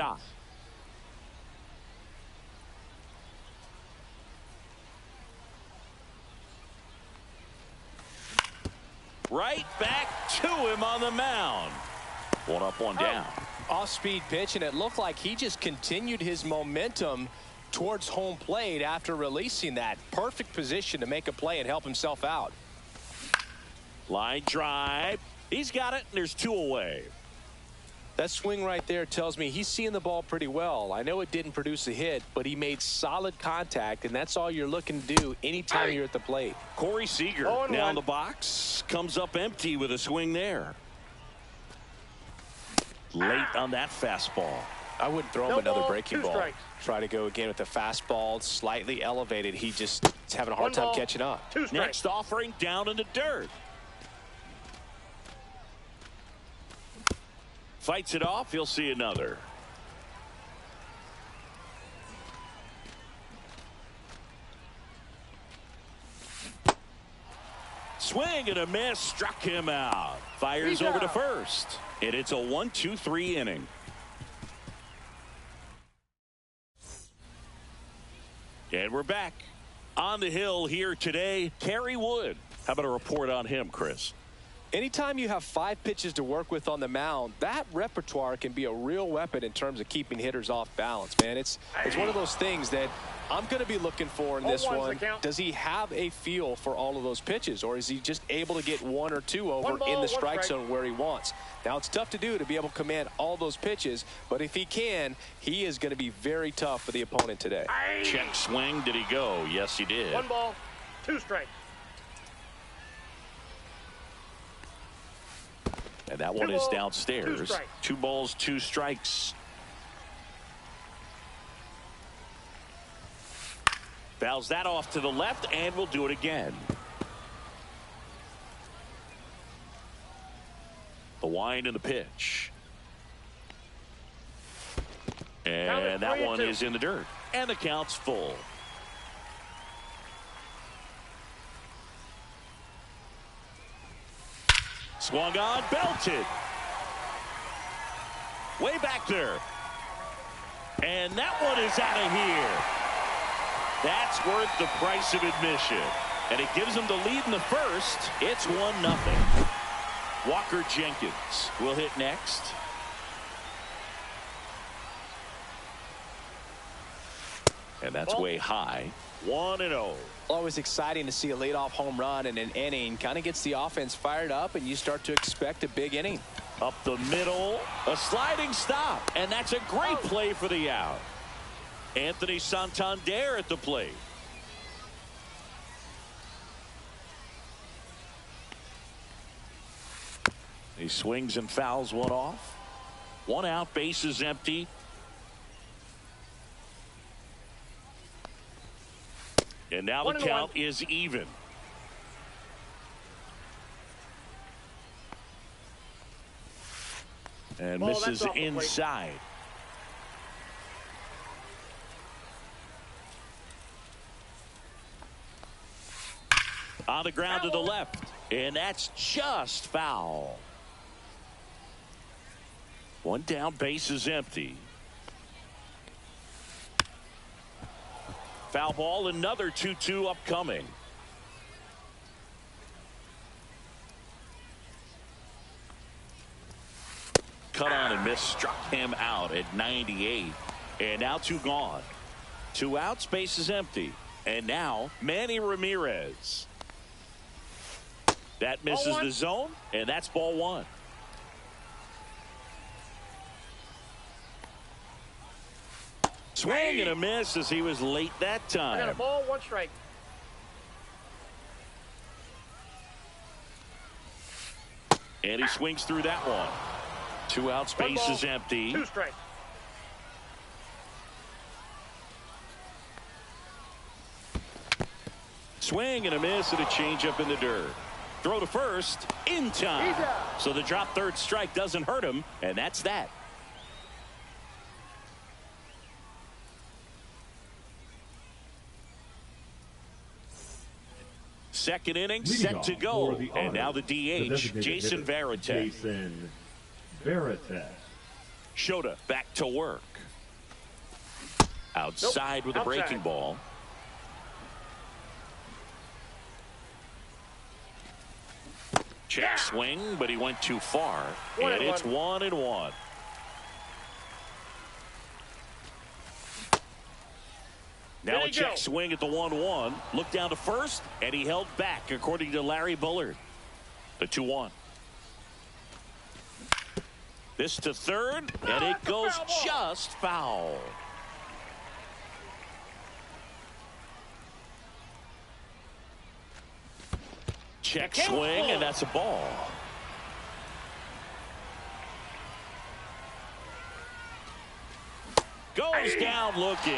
stop. Right back to him on the mound. One up, one down. Off-speed pitch, and it looked like he just continued his momentum towards home plate after releasing that. Perfect position to make a play and help himself out. Line drive. He's got it, and there's 2 away. That swing right there tells me he's seeing the ball pretty well. I know it didn't produce a hit, but he made solid contact, and that's all you're looking to do anytime you're at the plate. Corey Seager now in the box. Comes up empty with a swing there. Late on that fastball. I wouldn't throw him another breaking ball. Try to go again with the fastball, slightly elevated. He just is having a hard time catching up. Next offering down in the dirt. Fights it off. He'll see another. Swing and a miss. Struck him out. Fires over to first. And it's a 1-2-3 inning. And we're back on the hill here today. Kerry Wood. How about a report on him, Chris? Anytime you have 5 pitches to work with on the mound, that repertoire can be a real weapon in terms of keeping hitters off balance, man. It's one of those things that I'm going to be looking for in this one. Does he have a feel for all of those pitches, or is he just able to get 1 or 2 over in the strike zone where he wants? Now, it's tough to do to be able to command all those pitches, but if he can, he is going to be very tough for the opponent today. Check swing. Did he go? Yes, he did. 1 ball, 2 strikes. And that one is downstairs. 2 balls, 2 strikes. Fouls that off to the left, and we'll do it again. The wind and the pitch. And that one is in the dirt. And the count's full. Swung on, belted. Way back there. And that one is out of here. That's worth the price of admission. And it gives them the lead in the first. It's 1-0. Walker Jenkins will hit next. And that's way high. 1-0. Always exciting to see a leadoff home run in an inning. Kind of gets the offense fired up, and you start to expect a big inning. Up the middle, a sliding stop, and that's a great play for the out. Anthony Santander at the plate. He swings and fouls one off. 1 out, bases empty. And now the count is even. And misses inside. On the ground to the left. And that's just foul. 1 down, bases empty. Foul ball, another 2-2 upcoming. Cut on and miss, struck him out at 98. And now 2 gone. 2 outs, bases empty. And now Manny Ramirez. That misses the zone, and that's ball 1. Swing and a miss as he was late that time. I got a ball, 1 strike. And he swings through that one. 2 outs, bases empty. 2 strikes. Swing and a miss and a changeup in the dirt. Throw to first in time. So the drop third strike doesn't hurt him, and that's that. Second inning set to go, and now the DH, Jason Varitek. Jason Varitek. Shota back to work. Outside with a breaking ball. Check swing, but he went too far. And it's 1-1. Now a check swing at the 1-1. Look down to first, and he held back, according to Larry Bullard. The 2-1. This to third, and it goes just foul. Check swing, and that's a ball. Goes down looking.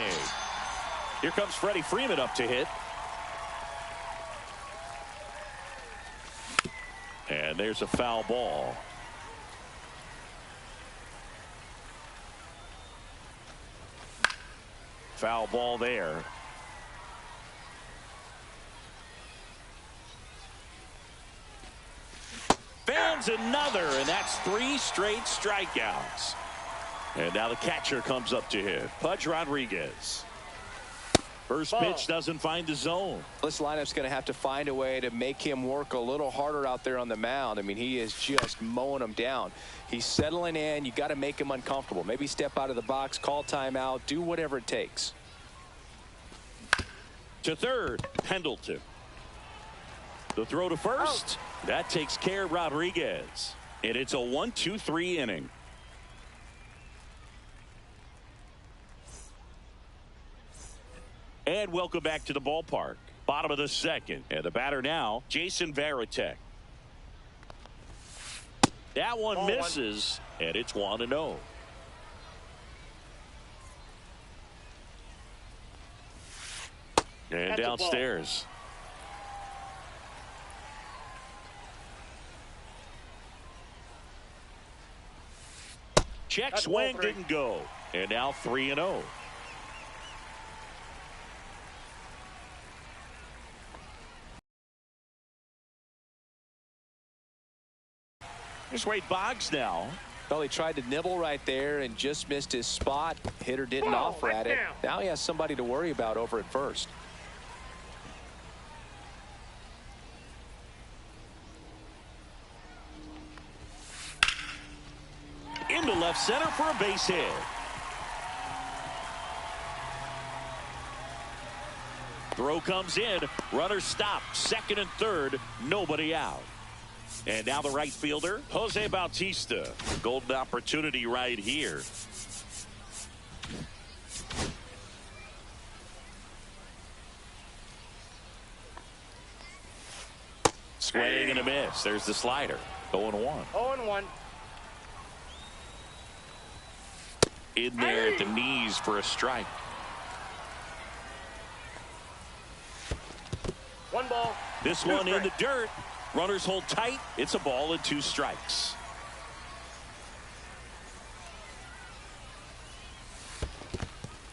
Here comes Freddie Freeman up to hit. And there's a foul ball. Foul ball there. Fans another, and that's 3 straight strikeouts. And now the catcher comes up to hit. Pudge Rodriguez. First pitch doesn't find the zone. This lineup's going to have to find a way to make him work a little harder out there on the mound. I mean, he is just mowing him down. He's settling in. You got to make him uncomfortable. Maybe step out of the box, call timeout, do whatever it takes. To third, Pendleton. The throw to first. That takes care of Rodriguez. And it's a 1-2-3 inning. And welcome back to the ballpark. Bottom of the second. And the batter now, Jason Varitek. That one misses, and it's 1-0. And downstairs. Check swing didn't go. And now 3-0. Here's Wade Boggs now. Well, he tried to nibble right there and just missed his spot. Hitter didn't offer at it. Now he has somebody to worry about over at first. Into left center for a base hit. Throw comes in. Runner stopped. Second and third. Nobody out. And now the right fielder, Jose Bautista. Golden opportunity right here. Swing and a miss. There's the slider. 0-1. 0-1. In there at the knees for a strike. 1 ball. This one in the dirt. Runners hold tight. It's a ball and 2 strikes.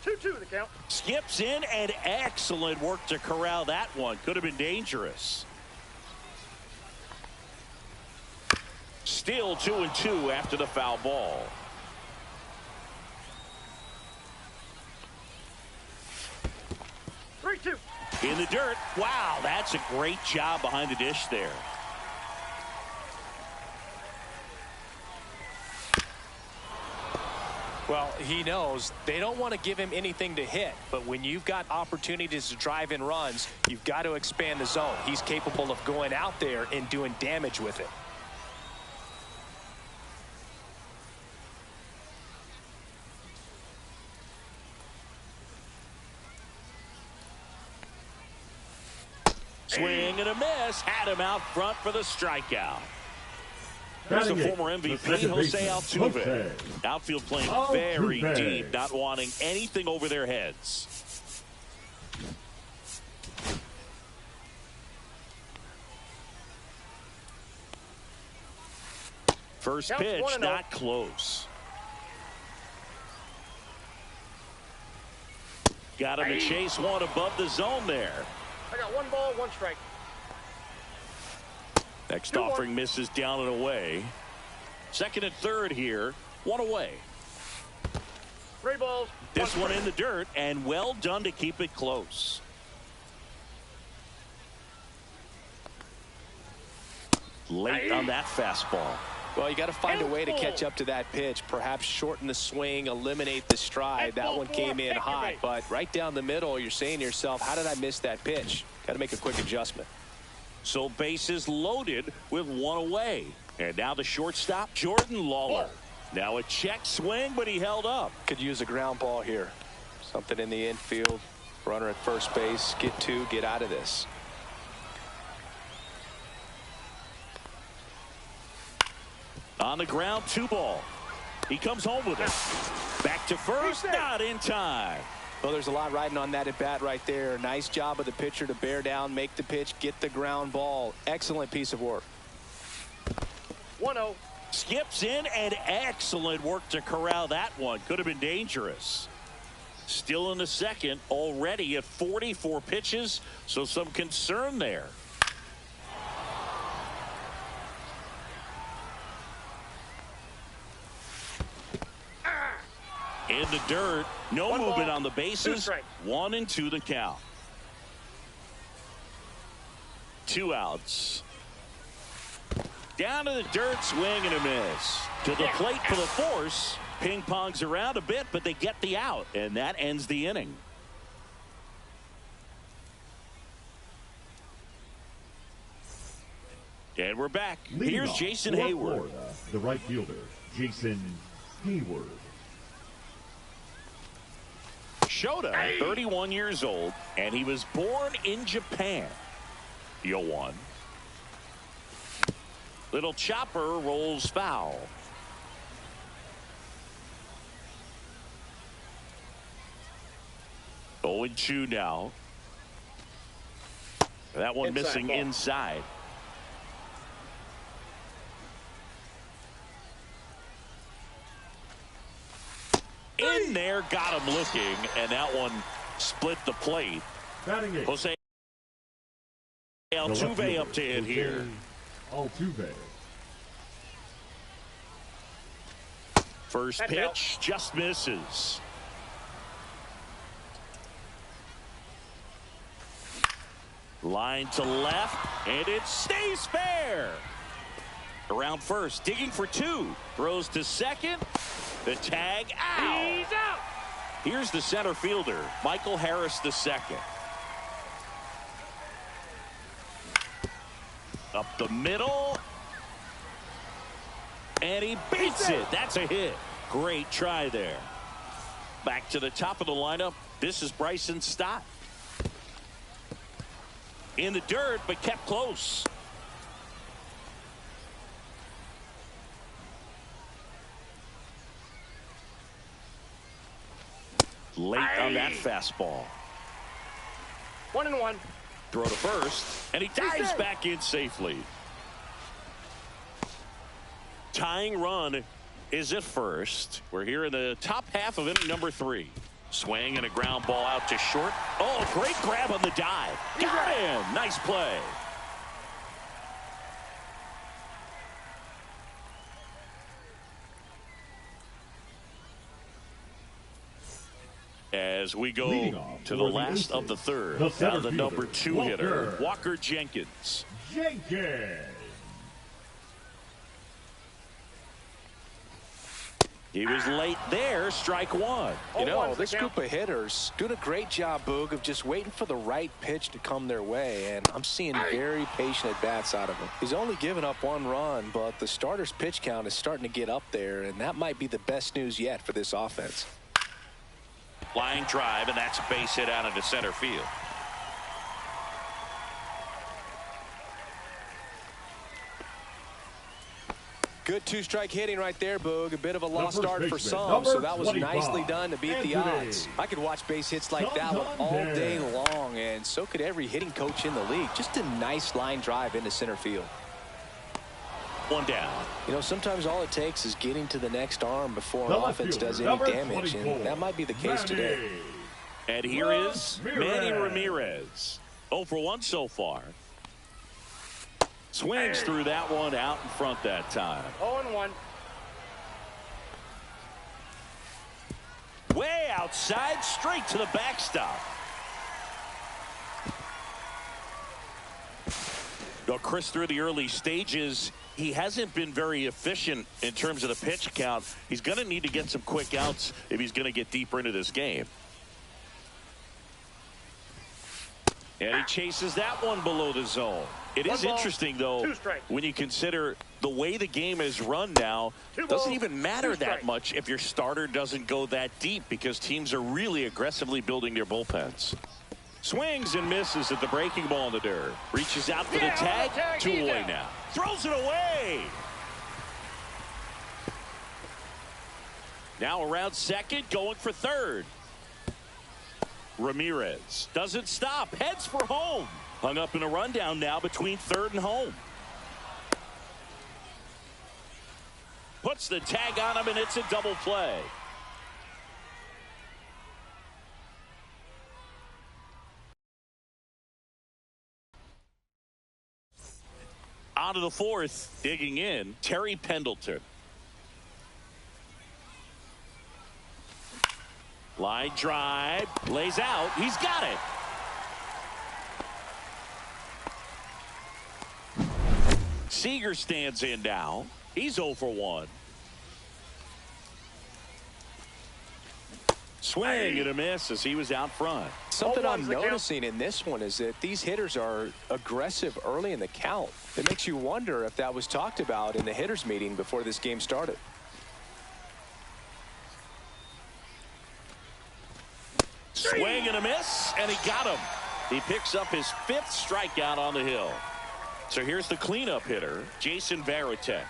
The count. Skips in, and excellent work to corral that one. Could have been dangerous. Still 2-2 after the foul ball. In the dirt. Wow, that's a great job behind the dish there. Well, he knows they don't want to give him anything to hit, but when you've got opportunities to drive in runs, you've got to expand the zone. He's capable of going out there and doing damage with it. Swing and a miss. Had him out front for the strikeout. There's the former MVP, Jose Altuve. Outfield playing very deep, not wanting anything over their heads. First pitch, not close. Got him to chase one above the zone there. I got 1 ball, 1 strike. Next offering misses down and away. Second and third here. 1 away. 3 balls. This one in the dirt, and well done to keep it close. Late on that fastball. Well, you got to find a way to catch up to that pitch. Perhaps shorten the swing, eliminate the stride. That one came in hot, but right down the middle, you're saying to yourself, how did I miss that pitch? Got to make a quick adjustment. So bases loaded with one away. And now the shortstop, Jordan Lawler. Now a check swing, but he held up. Could use a ground ball here. Something in the infield. Runner at first base. Get two, get out of this. On the ground, 2 ball. He comes home with it. Back to first, not in time. Well, there's a lot riding on that at bat right there. Nice job of the pitcher to bear down, make the pitch, get the ground ball. Excellent piece of work. 1-0. Skips in, and excellent work to corral that one. Could have been dangerous. Still in the second, already at 44 pitches, so some concern there. In the dirt, no movement on the bases. 1 and 2 the count. 2 outs. Down to the dirt, swing and a miss. To the plate for the force. Ping pongs around a bit, but they get the out, and that ends the inning. And we're back. Here's Jason Hayward. Florida, the right fielder, Jason Hayward. Shota, 31 years old, and he was born in Japan. 0-1. Little chopper rolls foul. Oh, 2 now. That one missing inside. In there, got him looking, and that one split the plate. Jose Altuve up to hit here. Altuve. First pitch just misses. Line to left, and it stays fair. Around first, digging for 2. Throws to second. The tag out. He's out. Here's the center fielder, Michael Harris II. Up the middle. And he beats it. That's a hit. Great try there. Back to the top of the lineup. This is Bryson Stott. In the dirt, but kept close. Late on that fastball. 1-1. Throw to first, and he dives back in safely. Tying run is at first. We're here in the top half of inning number 3. Swing and a ground ball out to short. Oh, great grab on the dive. Got him. Nice play. As we go to the last of the third. Now the number 2 hitter, Walker Jenkins. He was late there, strike 1. You know, this group of hitters doing a great job, Boog, of just waiting for the right pitch to come their way, and I'm seeing very patient at-bats out of him. He's only given up 1 run, but the starter's pitch count is starting to get up there, and that might be the best news yet for this offense. Flying drive, and that's a base hit out into center field. Good 2-strike hitting right there, Boog. A bit of a lost start for some, so that was nicely done to beat the odds. I could watch base hits like that one all day long, and so could every hitting coach in the league. Just a nice line drive into center field. 1 down. You know, sometimes all it takes is getting to the next arm before an offense does any damage, and that might be the case today. And here is Manny Ramirez. 0 for 1 so far. Swings through that one out in front that time. 0-1. outside, straight to the backstop. Well, Chris, through the early stages, he hasn't been very efficient in terms of the pitch count. He's going to need to get some quick outs if he's going to get deeper into this game. And he chases that one below the zone. It is interesting, though, when you consider the way the game is run now, it doesn't even matter that much if your starter doesn't go that deep because teams are really aggressively building their bullpens. Swings and misses at the breaking ball in the dirt. Reaches out for the tag. Two away now. Throws it away. Now around second, going for third. Ramirez doesn't stop, heads for home. Hung up in a rundown now between third and home. Puts the tag on him, and it's a double play. On to the fourth, digging in, Terry Pendleton. Line drive, lays out, he's got it. Seager stands in now. He's 0 for 1. Swing and a miss as he was out front. Something I'm noticing in this one is that these hitters are aggressive early in the count. It makes you wonder if that was talked about in the hitters meeting before this game started. Swing and a miss, and he got him. He picks up his 5th strikeout on the hill. So here's the cleanup hitter, Jason Varitek.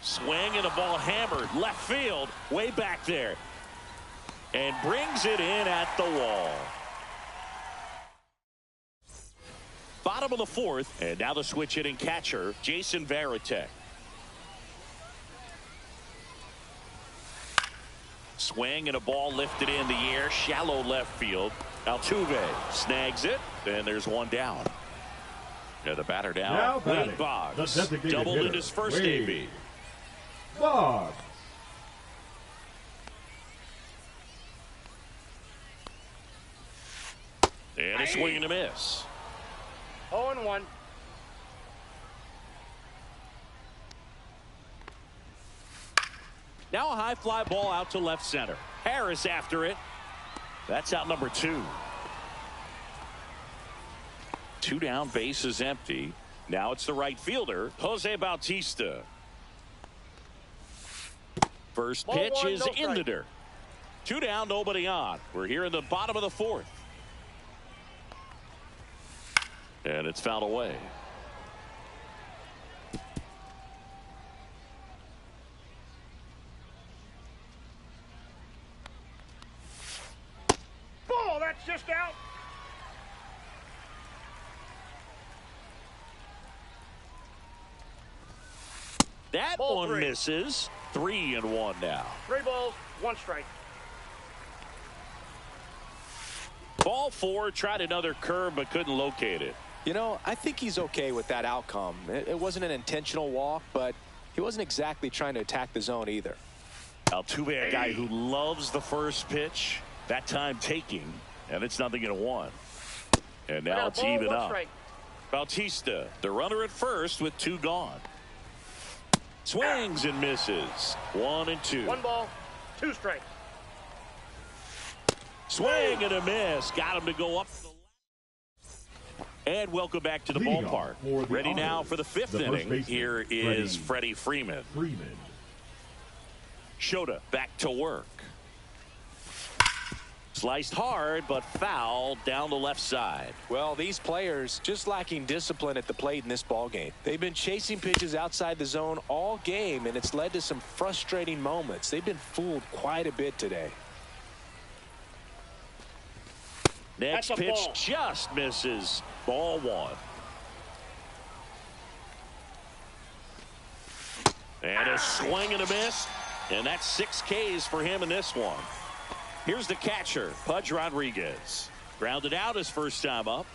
Swing and a ball hammered left field, way back there, and brings it in at the wall. Bottom of the fourth, and now the switch hitting catcher, Jason Varitek. Swing and a ball lifted in the air, shallow left field. Altuve snags it, and there's one down. Yeah, the batter down. Wade Boggs doubled in his first AB. Boggs. And a swing and a miss. 0-1. Now a high fly ball out to left center. Harris after it. That's out number 2. 2 down, base is empty. Now it's the right fielder, Jose Bautista. First pitch is in the dirt. 2 down, nobody on. We're here in the bottom of the fourth. And it's fouled away. Ball, that's just out. That Ball one 3. misses. 3-1 now. 3 balls, 1 strike. Ball 4, tried another curve but couldn't locate it. You know, I think he's okay with that outcome. It wasn't an intentional walk, but he wasn't exactly trying to attack the zone either. Altuve, a guy who loves the first pitch, that time taking, and it's 0-1. And now it's even up. Strike. Bautista, the runner at first with 2 gone. Swings and misses. 1 and 2. 1 ball, 2 strikes. Swing and a miss. Got him to go up. And welcome back to the ballpark. Ready now for the 5th inning. Here is Freddie Freeman. Shota back to work. Sliced hard, but foul down the left side. Well, these players just lacking discipline at the plate in this ball game. They've been chasing pitches outside the zone all game, and it's led to some frustrating moments. They've been fooled quite a bit today. Next pitch just misses. Ball 1. And a swing and a miss. And that's 6 Ks for him in this one. Here's the catcher, Pudge Rodriguez. Grounded out his first time up.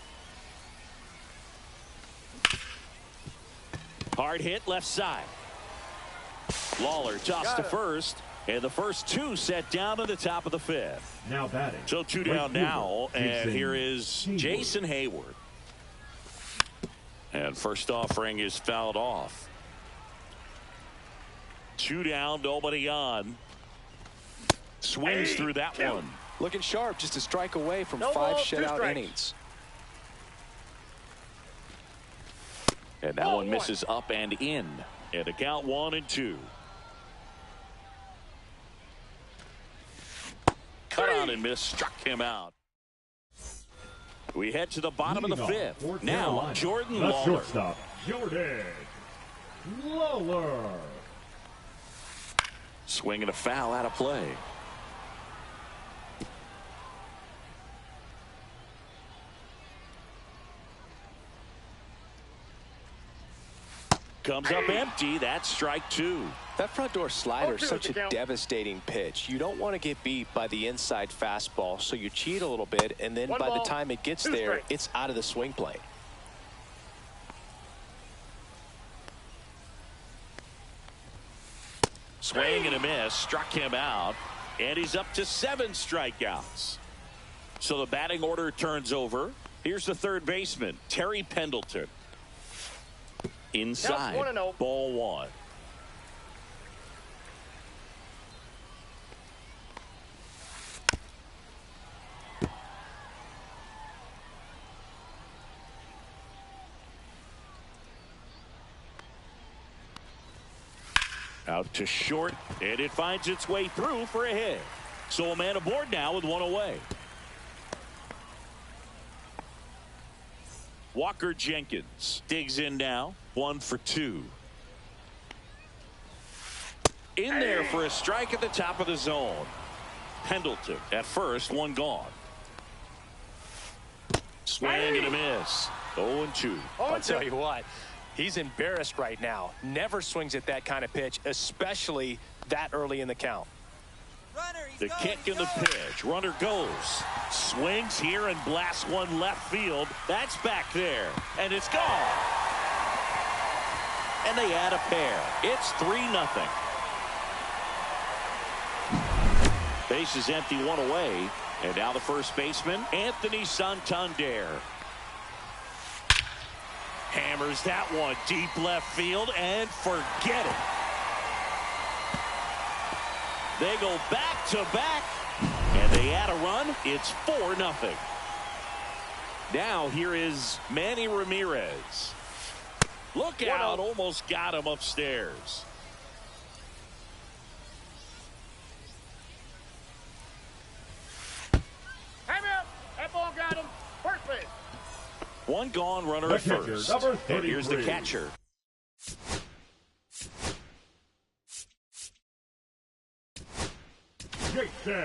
Hard hit left side. Lawler tossed to first. And the first two set down to the top of the fifth. Now batting. So two down now, and here is Jason Hayward. And first offering is fouled off. Two down, nobody on. Swings through that one. Looking sharp, just a strike away from No 5 ball, 2 shutout strikes. innings. And that one misses up and in. And a count 1-2. Cut on and miss, struck him out. We head to the bottom of the fifth. Now, Jordan Lawler. Shortstop, Jordan Lawler. Swinging a foul out of play. Comes up empty. That's strike two. That front door slider is 0-2 such at a the count. devastating pitch. You don't want to get beat by the inside fastball, so you cheat a little bit, and then 1 by the ball, time it gets 2 there, strikes. it's out of the swing plane. Swing and a miss, struck him out, and he's up to 7 strikeouts. So the batting order turns over. Here's the third baseman, Terry Pendleton. Inside, Counts 1-0. ball one. Out to short, and it finds its way through for a hit. So a man aboard now with one away. Walker Jenkins digs in now, 1 for 2. In there for a strike at the top of the zone. Pendleton at first, one gone. Swing and a miss. 0-2. I'll tell you what, he's embarrassed right now. Never swings at that kind of pitch, especially that early in the count. The kick and the pitch. Runner goes. Swings here and blasts one left field. That's back there. And it's gone. And they add a pair. It's 3-0. Base is empty, one away. And now the first baseman, Anthony Santander. Hammers that one deep left field and forget it. They go back to back and they add a run. It's 4-0. Now here is Manny Ramirez. Look out, almost got him upstairs. Time out. That ball got him. First base. One gone, runner The at catcher, first. number And here's the 33. catcher. Jason.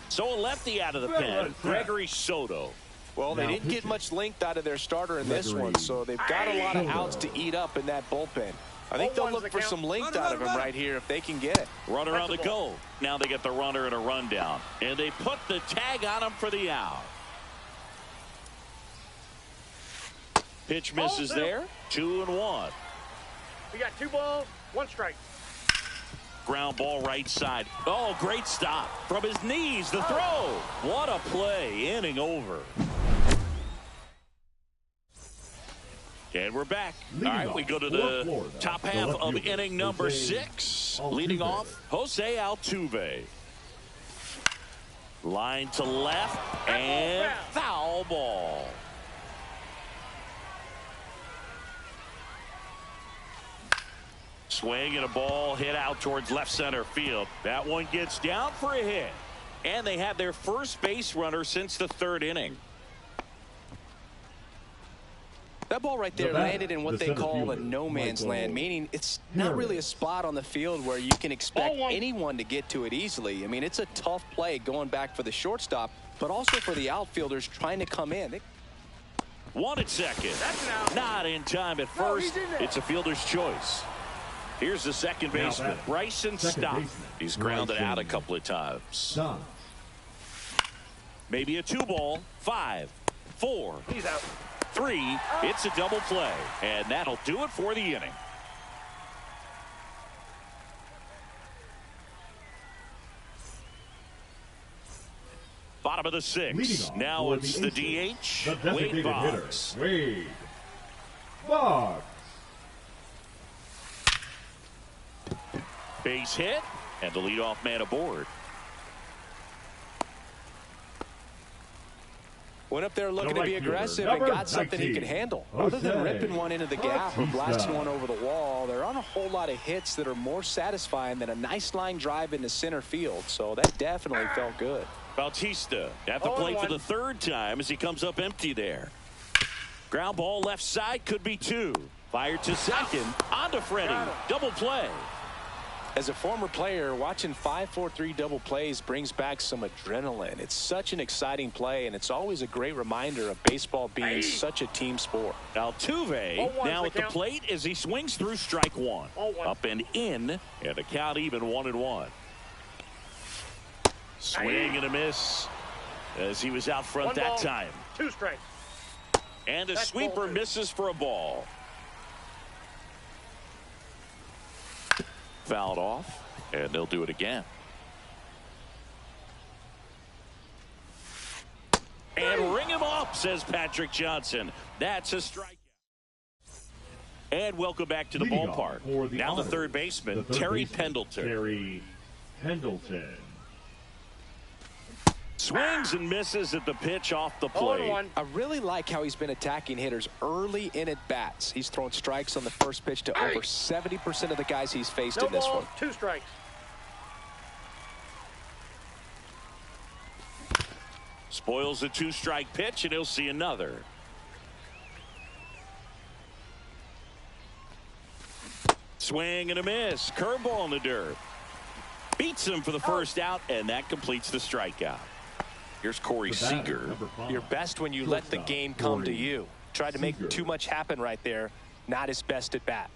So a lefty out of the pen, Gregory Soto. Well, they Now didn't get pitching. much length out of their starter in this Gregory one, so they've got a lot of outs to eat up in that bullpen. I think they'll 0-1's look the for count. some length out of him right here if they can get it. Runner That's on the the ball. go. Now they get the runner and a rundown. And they put the tag on him for the out. Pitch misses 0-2. there. 2-1. We got 2 balls, 1 strike. Ground ball right side. Oh, great stop. From his knees, the throw. What a play. Inning over. And we're back. All right, we go to the top half of inning number 6. Leading off, Jose Altuve. Line to left, and foul ball. Swing and a ball hit out towards left center field. That one gets down for a hit. And they have their first base runner since the 3rd inning. That ball right there The batter, landed in what the they center call the fielder, no man's Michael land, meaning it's not really a spot on the field where you can expect 0-1. anyone to get to it easily. I mean, it's a tough play going back for the shortstop, but also for the outfielders trying to come in. One at second. That's an out. Not in time at No, first. he's in there. It's a fielder's choice. Here's the second Now baseman, batting. Bryson Second Stott. baseman, He's grounded Bryson out a couple of times. Stop. Maybe a 2-ball. 5, 4, He's out. 3. It's a double play. And that'll do it for the inning. Bottom of the sixth. Now it's the DH, the Wade designated Boggs. hitter, Wade Boggs. Base hit, and the leadoff man aboard. Went up there looking to be aggressive and number got something 19, he could handle. Jose Other than ripping one into the gap or Bautista. blasting one over the wall, there aren't a whole lot of hits that are more satisfying than a nice line drive into center field. So that definitely felt good. Bautista at the plate for the third time as he comes up empty there. Ground ball left side, could be two. Fired to second, on to Freddie. Double play. As a former player, watching 5-4-3 double plays brings back some adrenaline. It's such an exciting play, and it's always a great reminder of baseball being such a team sport. Altuve now at the plate as he swings through strike one. Up and in, and the count even 1-1. Swing and a miss as he was out front that time. 2 strikes. And the sweeper misses for a ball. Fouled off, and they'll do it again. And ring him up, says Patrick Johnson. That's a strikeout. And welcome back to the ballpark. Now the third baseman, Terry Pendleton. Terry Pendleton. Swings and misses at the pitch off the plate. I really like how he's been attacking hitters early in at bats. He's thrown strikes on the first pitch to over 70% of the guys he's faced in this one. 2 strikes. Spoils the 2-strike pitch, and he'll see another. Swing and a miss. Curveball in the dirt. Beats him for the first out, and that completes the strikeout. Here's Corey Seager. You're best when you let the game come to you. Tried to make too much happen right there. Not his best at bat.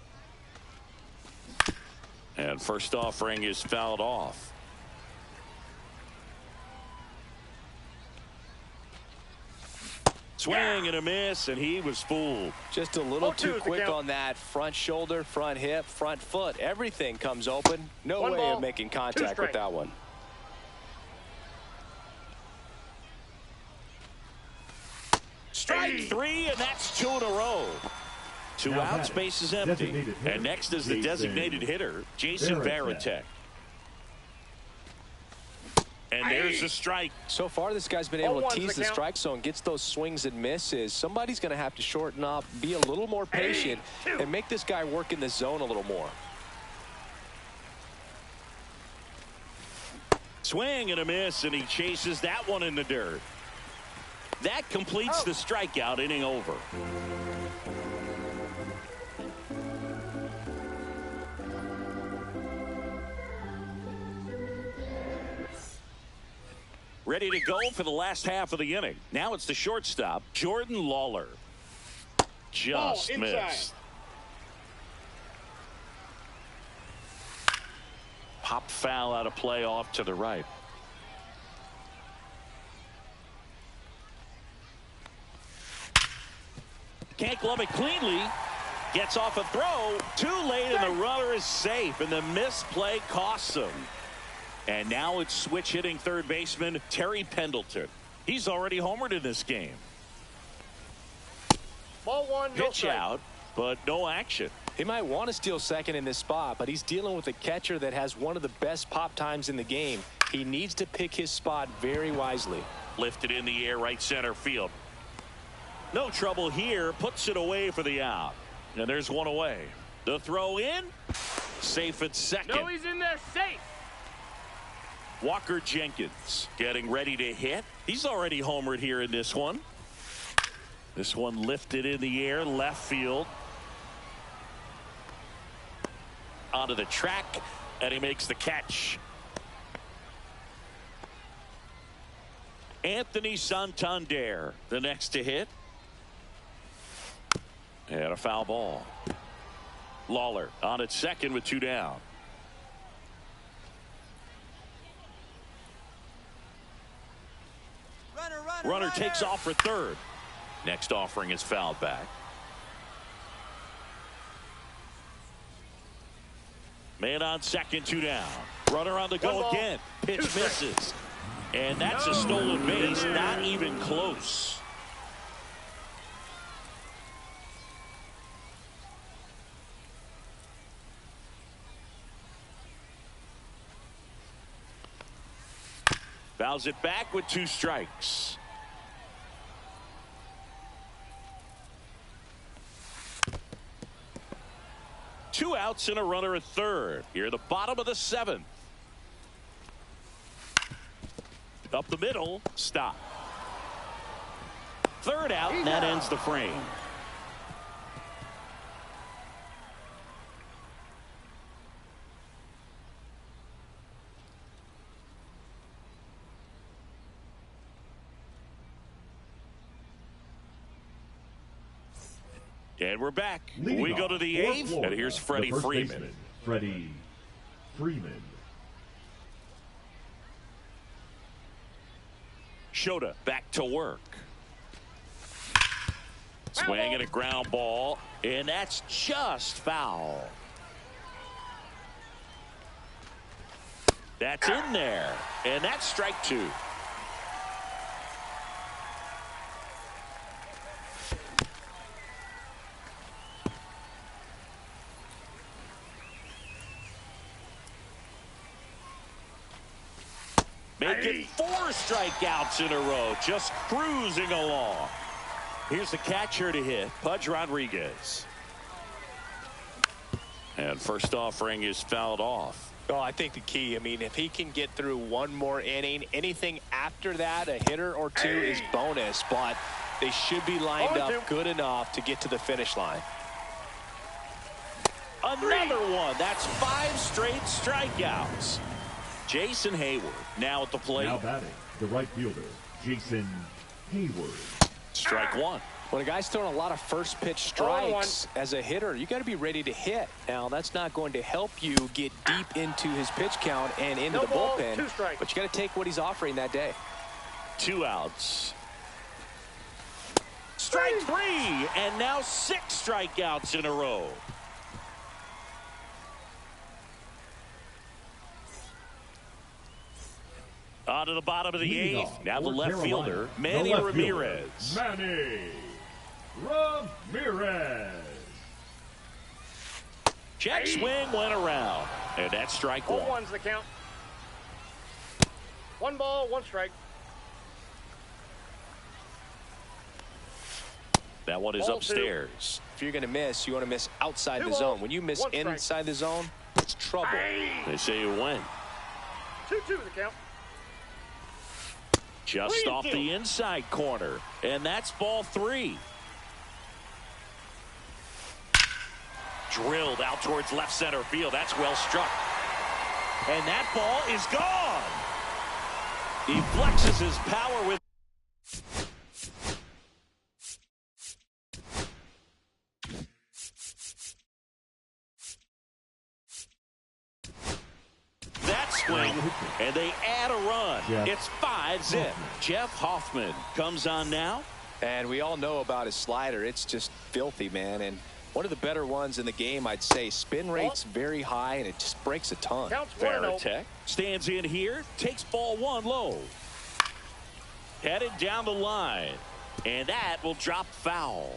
And first offering is fouled off. Swing and a miss, and he was fooled. Just a little too quick on that front shoulder, front hip, front foot. Everything comes open. No way of making contact with that one. Strike 3, and that's 2 in a row. 2 outs, base is empty. And next is the designated hitter, Jason Varitek. And there's the strike. So far, this guy's been able to tease the strike zone, gets those swings and misses. Somebody's going to have to shorten up, be a little more patient, and make this guy work in the zone a little more. Swing and a miss, and he chases that one in the dirt. That completes the strikeout, inning over. Ready to go for the last half of the inning. Now it's the shortstop, Jordan Lawler. Just missed. Popped foul out of play off to the right. Can't glove it cleanly. Gets off a throw. Too late, and the runner is safe, and the misplay costs him. And now it's switch hitting third baseman Terry Pendleton. He's already homered in this game. Ball 1, pitch out, but no action. He might want to steal second in this spot, but he's dealing with a catcher that has one of the best pop times in the game. He needs to pick his spot very wisely. Lifted in the air, right center field. No trouble here, puts it away for the out. And there's one away. The throw in, safe at second. No, he's in there safe. Walker Jenkins getting ready to hit. He's already homered here in this one. This one lifted in the air, left field. Onto the track, and he makes the catch. Anthony Santander, the next to hit. And a foul ball. Lawler on at second with 2 down. Runner takes off for third. Next offering is fouled back. Man on second, 2 down. Runner on the go again. Pitch misses. And that's a stolen base, not even close. Fouls it back with 2 strikes. Two outs and a runner at third. Here at the bottom of the 7th. Up the middle, stop. Third out, and that ends the frame. And we're back. We go to the 8th, and here's Freddie Freeman. Freddie Freeman. Shota back to work. Swing and a ground ball, and that's just foul. That's in there, and that's strike 2. Making 4 strikeouts in a row, just cruising along. Here's the catcher to hit, Pudge Rodriguez. And first offering is fouled off. Oh, I think the key, I mean, if he can get through one more inning, anything after that, a hitter or 2 is bonus, but they should be lined up good enough to get to the finish line. Another one. That's 5 straight strikeouts. Jason Hayward now at the plate. Now batting, the right fielder, Jason Hayward. Strike 1. When a guy's throwing a lot of first pitch strikes as a hitter, you got to be ready to hit. Now, that's not going to help you get deep into his pitch count and into the bullpen, but you got to take what he's offering that day. 2 outs. Strike 3, and now 6 strikeouts in a row. On to the bottom of the 8th. Now the left fielder, Manny Ramirez. Manny Ramirez. Check swing went around, and that's strike 1. 1's the count. 1 ball, 1 strike. That one is upstairs. If you're going to miss, you want to miss outside the zone. When you miss inside the zone, it's trouble. They say you win. 2-2 the count. Just off the inside corner, and that's ball 3. Drilled out towards left center field. That's well struck. And that ball is gone. He flexes his power with. Swing, and they add a run. It's 5-zip. Jeff Hoffman comes on now. And we all know about his slider. It's just filthy, man. And one of the better ones in the game, I'd say. Spin rate's very high, and it just breaks a ton. Varitek stands in here, takes ball 1 low. Headed down the line, and that will drop foul.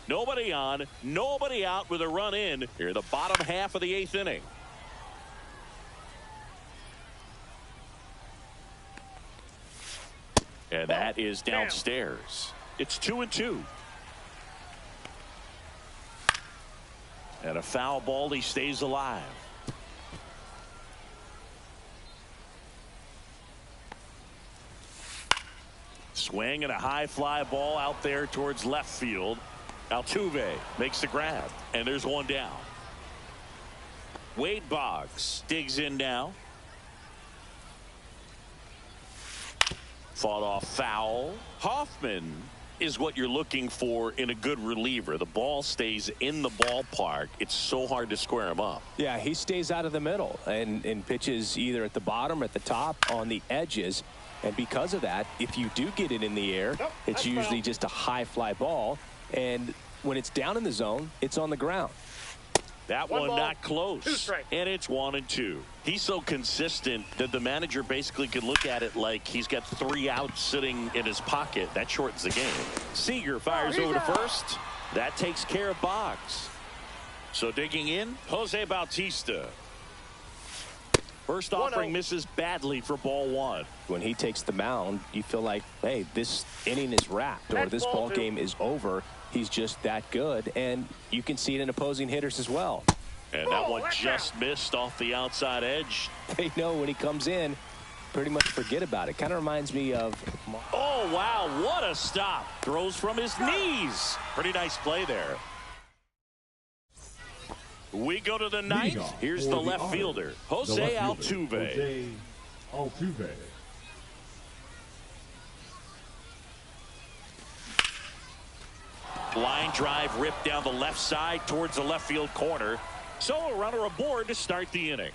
Nobody on, nobody out with a run in here, the bottom half of the 8th inning. And that is downstairs. It's 2-2. And a foul ball, he stays alive. Swing and a high fly ball out there towards left field. Altuve makes the grab, and there's 1 down. Wade Boggs digs in now. Fought off foul. Hoffman is what you're looking for in a good reliever. The ball stays in the ballpark. It's so hard to square him up. Yeah, he stays out of the middle and pitches either at the bottom or at the top on the edges. And because of that, if you do get it in the air, it's usually just a high fly ball. And when it's down in the zone, it's on the ground. That One one ball, not close. 2 strikes. And it's 1-2. He's so consistent that the manager basically could look at it like he's got 3 outs sitting in his pocket. That shortens the game. Seager fires over to first. That takes care of Boggs. So digging in, Jose Bautista. First offering misses badly for ball 1. When he takes the mound, you feel like, hey, this inning is wrapped or this ball game is over. He's just that good, and you can see it in opposing hitters as well. And that one just missed off the outside edge. They know when he comes in, pretty much forget about it. Kind of reminds me of... Oh, wow, what a stop. Throws from his knees. Pretty nice play there. We go to the 9th. Here's the left fielder, Jose Altuve. Line drive ripped down the left side towards the left field corner. So a runner aboard to start the inning.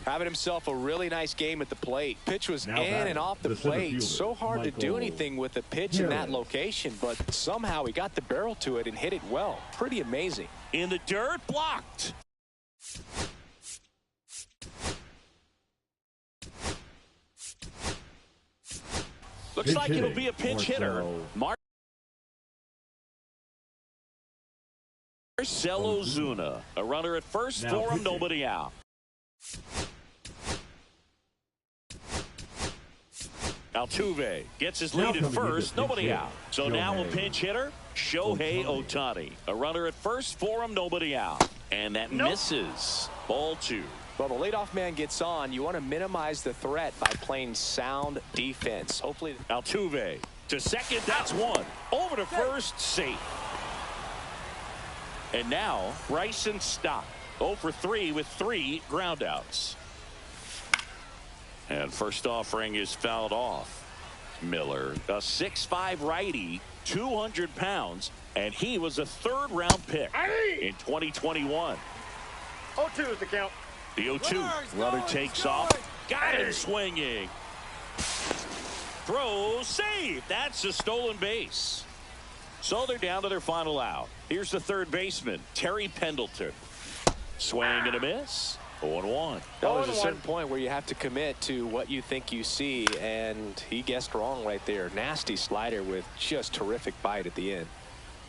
Having himself a really nice game at the plate. Pitch was in and off the plate. So hard to do anything with a pitch in that location, but somehow he got the barrel to it and hit it well. Pretty amazing. In the dirt, blocked. Looks like it'll be a pinch hitter. Marcell Ozuna, a runner at first for him, nobody out. Altuve gets his lead at first, nobody out. So now a pinch hitter, Shohei Ohtani. A runner at first for him, nobody out. And that misses. Ball 2. Well, the leadoff man gets on. You want to minimize the threat by playing sound defense. Hopefully. Altuve to second, that's 1. Over to first, safe. And now Bryson Stott 0 for 3 with 3 groundouts. And first offering is fouled off. Miller, a 6'5" righty, 200 pounds, and he was a 3rd-round pick in 2021. 0-2 is the count. The 0-2. Runner takes off. Got him swinging. Throw, save. That's a stolen base. So they're down to their final out. Here's the 3rd baseman, Terry Pendleton. Swing and a miss. 0-1. There's a certain point where you have to commit to what you think you see, and he guessed wrong right there. Nasty slider with just terrific bite at the end.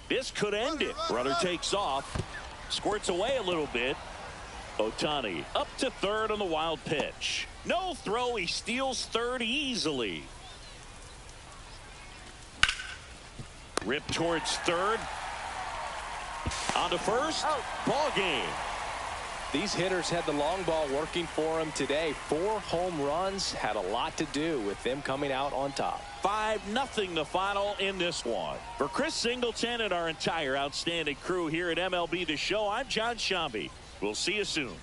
This could end it. Runner takes off. Squirts away a little bit. Ohtani up to 3rd on the wild pitch. No throw. He steals 3rd easily. Rip towards 3rd. On to 1st. Ball game. These hitters had the long ball working for them today. 4 home runs had a lot to do with them coming out on top. 5-0 the final in this one. For Chris Singleton and our entire outstanding crew here at MLB The Show, I'm John Shambi. We'll see you soon.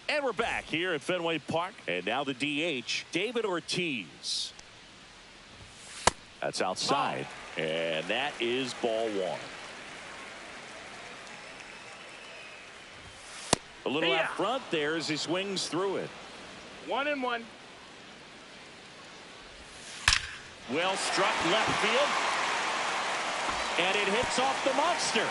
And we're back here at Fenway Park. And now the DH, David Ortiz. That's outside. And that is ball one. A little out front there as he swings through it. 1-1. Well struck left field. And it hits off the monster.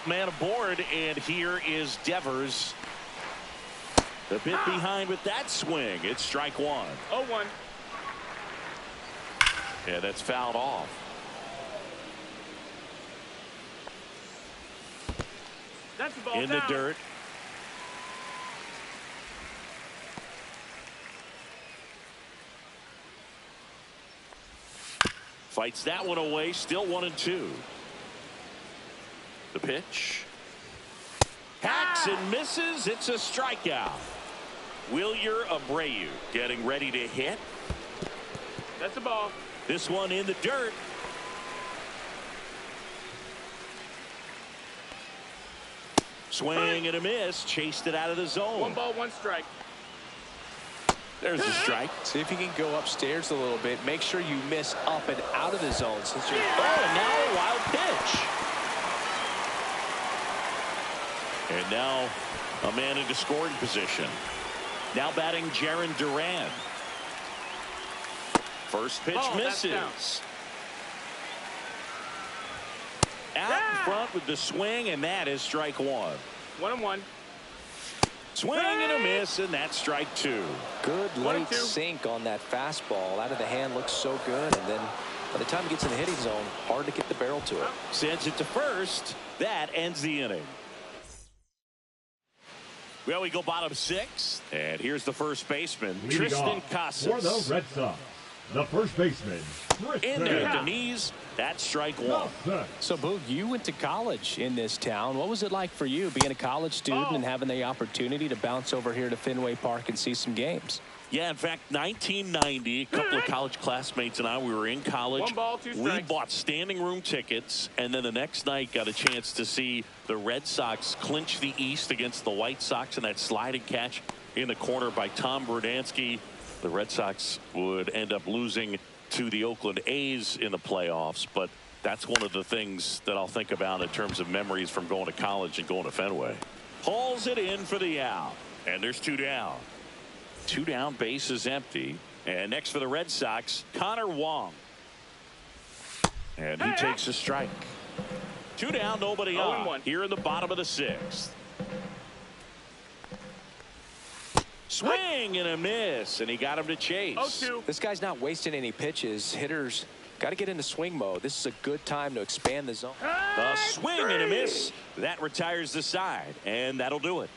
Man aboard, and here is Devers. A bit behind with that swing. It's strike one. 0-1. Yeah, that's fouled off. That's the ball In down. the dirt. Fights that one away. Still 1-2. The pitch. Hacks and misses. It's a strikeout. Wilyer Abreu getting ready to hit. That's the ball. This one in the dirt. Swing and a miss. Chased it out of the zone. 1 ball, 1 strike. There's the strike. See if you can go upstairs a little bit. Make sure you miss up and out of the zone. Since you're and now a wild pitch. And now a man into scoring position. Now batting Jarren Duran. First pitch misses. Out in front with the swing, and that is strike one. 1-1. Swing and a miss, and that's strike two. good late sink on that fastball. Out of the hand looks so good, and then by the time it gets in the hitting zone, hard to get the barrel to it. Sends it to first. That ends the inning. Well, we go bottom six, and here's the first baseman, Tristan Casas. For the Red Sox, the first baseman, In there at the knees. That's strike one. So, Boog, you went to college in this town. What was it like for you being a college student and having the opportunity to bounce over here to Fenway Park and see some games? Yeah, in fact, 1990, a couple of college classmates and I, we were in college. 1 ball, 2 We strikes. bought standing room tickets, and then the next night got a chance to see the Red Sox clinch the East against the White Sox in that sliding catch in the corner by Tom Brudansky. The Red Sox would end up losing to the Oakland A's in the playoffs, but that's one of the things that I'll think about in terms of memories from going to college and going to Fenway. Hauls it in for the out, and there's 2 down. 2 down, base is empty. And next for the Red Sox, Connor Wong. And he takes a strike. 2 down, nobody on. 0-1. Here in the bottom of the 6th. Swing and a miss, and he got him to chase. 0-2. This guy's not wasting any pitches. Hitters got to get into swing mode. This is a good time to expand the zone. A swing and a miss. That retires the side, and that'll do it.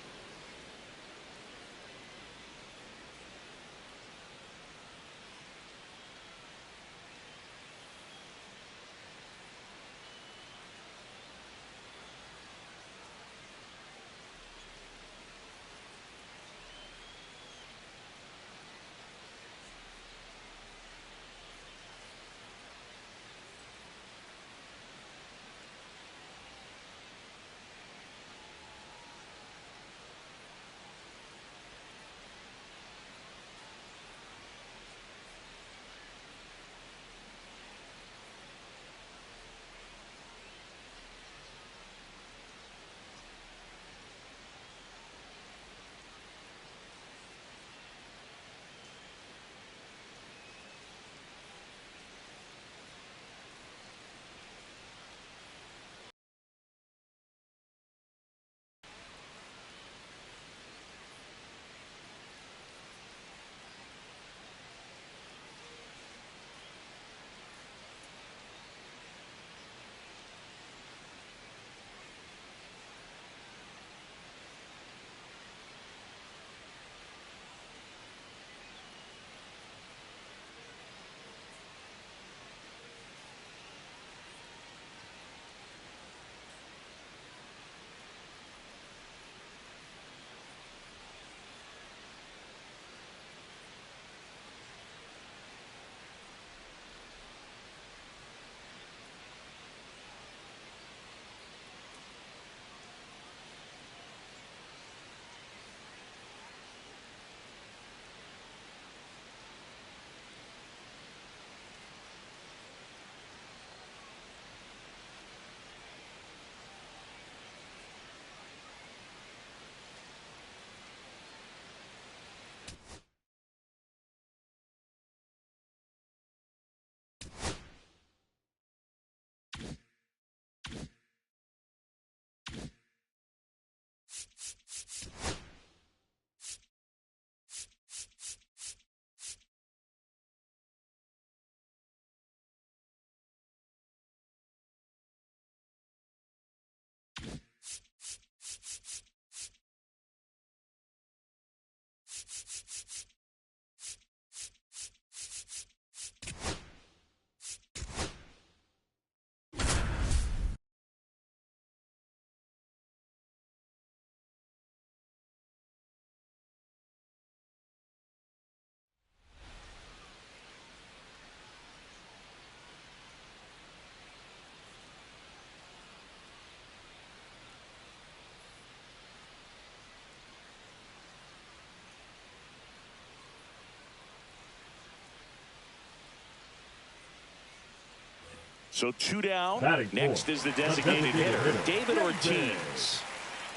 So 2 down. Batting Next fourth, is the designated hitter, David Ortiz.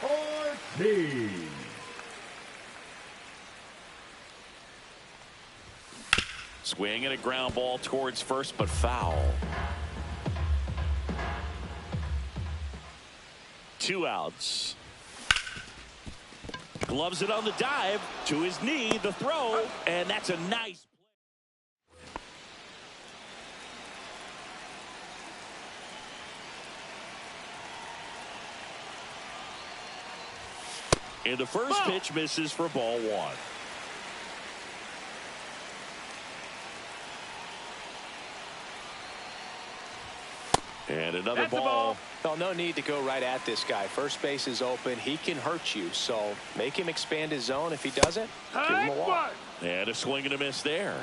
Ortiz. Swing and a ground ball towards first, but foul. 2 outs. Gloves it on the dive to his knee, the throw, and that's a nice play. And the first pitch misses for ball 1. And another That's ball. Well, no need to go right at this guy. First base is open. He can hurt you, so make him expand his zone. If he doesn't, give him a walk. And a swing and a miss there.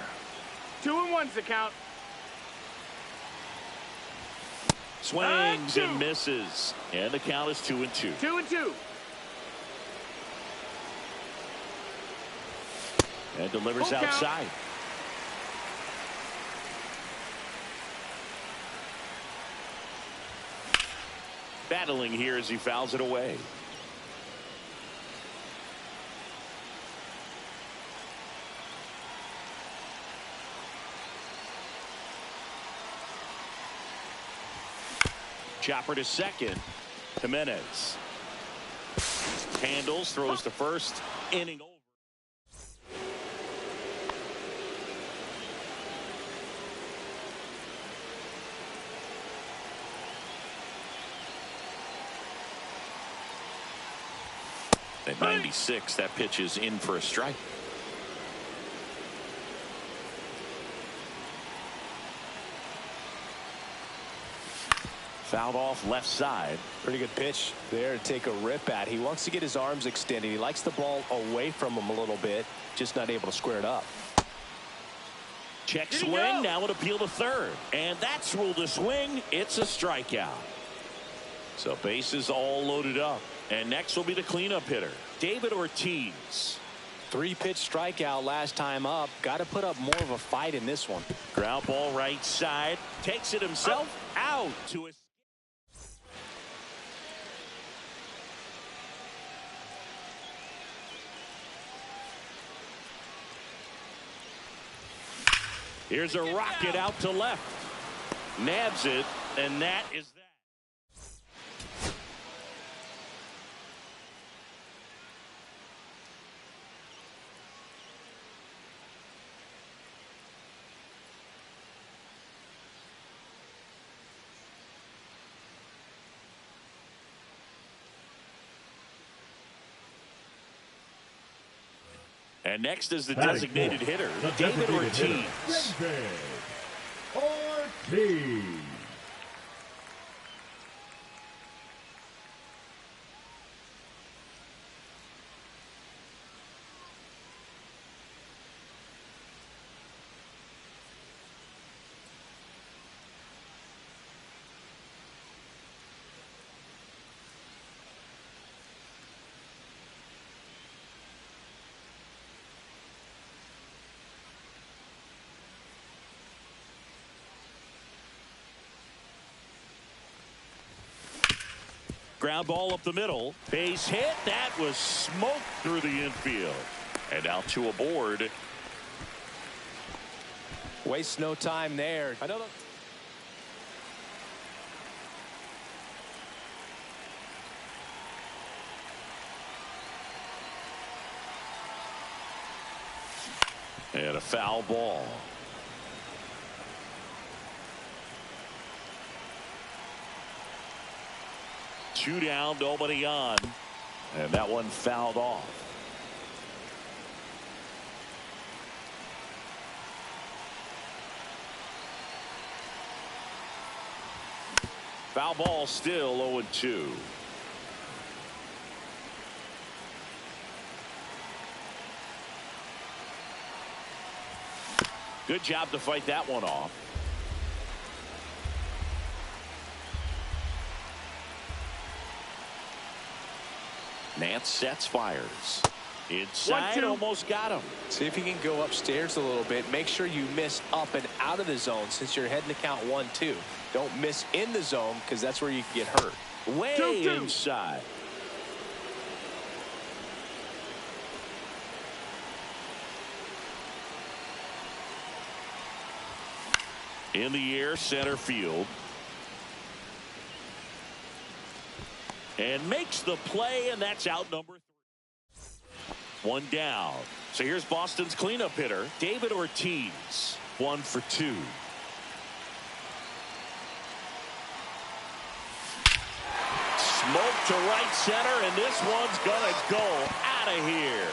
2-1's the count. Swings and misses. And the count is 2-2. 2-2. And delivers outside. Battling here as he fouls it away. Chopper to second. Jimenez handles, throws to first. Inning over. At 96, that pitch is in for a strike. Fouled off left side. Pretty good pitch there to take a rip at. He wants to get his arms extended. He likes the ball away from him a little bit, just not able to square it up. Check swing, now an appeal to third. And that's ruled a swing. It's a strikeout. So bases all loaded up. And next will be the cleanup hitter, David Ortiz. 3-pitch strikeout last time up. Got to put up more of a fight in this one. Ground ball right side. Takes it himself out to his. Here's a rocket out to left. Nabs it, and that is that. And next is the designated hitter, David Ortiz. Ortiz. Ground ball up the middle. Base hit. That was smoked through the infield. And out to a board. Waste no time there. Another. And a foul ball. Two down, nobody on. And that one fouled off. Foul ball still 0-2. Good job to fight that one off. Nance sets, fires. Inside, 1-2. almost got him. See if you can go upstairs a little bit. Make sure you miss up and out of the zone since you're heading to count 1-2. Don't miss in the zone because that's where you can get hurt. Way 2-2. inside. In the air, center field. And makes the play, and that's out number 3. One down. So here's Boston's cleanup hitter, David Ortiz. 1 for 2. Smoke to right center, and this one's gonna go out of here.